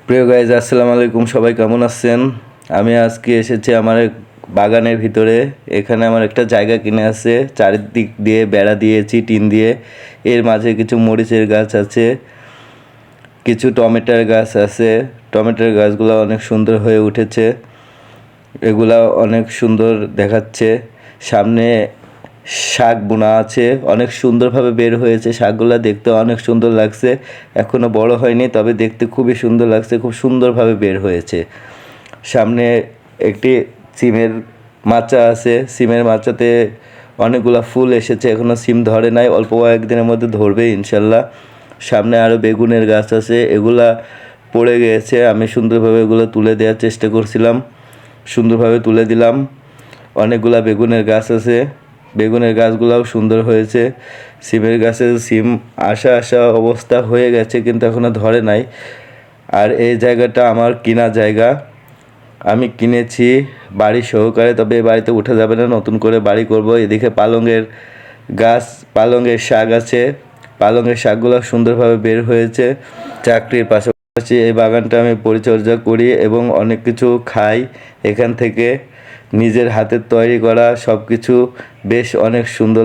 প্রিয় গাইজ, আসসালামু আলাইকুম। সবাই কেমন আছেন? আমি আজকে এসেছি আমার এক বাগানের ভিতরে। এখানে আমার একটা জায়গা কিনে আছে, চারিদিক দিয়ে বেড়া দিয়েছি টিন দিয়ে। এর মাঝে কিছু মরিচের গাছ আছে, কিছু টমেটোর গাছ আছে। টমেটোর গাছগুলো অনেক সুন্দর হয়ে উঠেছে, এগুলা অনেক সুন্দর দেখাচ্ছে। সামনে শাক বোনা আছে, অনেক সুন্দরভাবে বের হয়েছে। শাকগুলা দেখতে অনেক সুন্দর লাগছে, এখনও বড় হয়নি, তবে দেখতে খুবই সুন্দর লাগছে, খুব সুন্দরভাবে বের হয়েছে। সামনে একটি সিমের মাচা আছে, সিমের মাচাতে অনেকগুলা ফুল এসেছে, এখনও সিম ধরে নাই, অল্প কয়েকদিনের মধ্যে ধরবে ইনশাল্লাহ। সামনে আরও বেগুনের গাছ আছে, এগুলা পড়ে গিয়েছে, আমি সুন্দরভাবে এগুলো তুলে দেওয়ার চেষ্টা করছিলাম, সুন্দরভাবে তুলে দিলাম। অনেকগুলা বেগুনের গাছ আছে, বেগুনের গাছগুলোও সুন্দর হয়েছে। সিমের গাছে সিম আসা আসা অবস্থা হয়ে গেছে, কিন্তু এখনও ধরে নাই। আর এই জায়গাটা আমার কিনা জায়গা, আমি কিনেছি বাড়ি সহকারে, তবে এই বাড়িতে উঠা যাবে না, নতুন করে বাড়ি করব। এদিকে পালংয়ের গাছ, পালংয়ের শাক আছে, পালংয়ের শাকগুলো সুন্দরভাবে বের হয়েছে। চাকরির পাশাপাশি এই বাগানটা আমি পরিচর্যা করি এবং অনেক কিছু খাই এখান থেকে। নিজের হাতের তৈরি করা সব কিছু বেশ অনেক সুন্দর।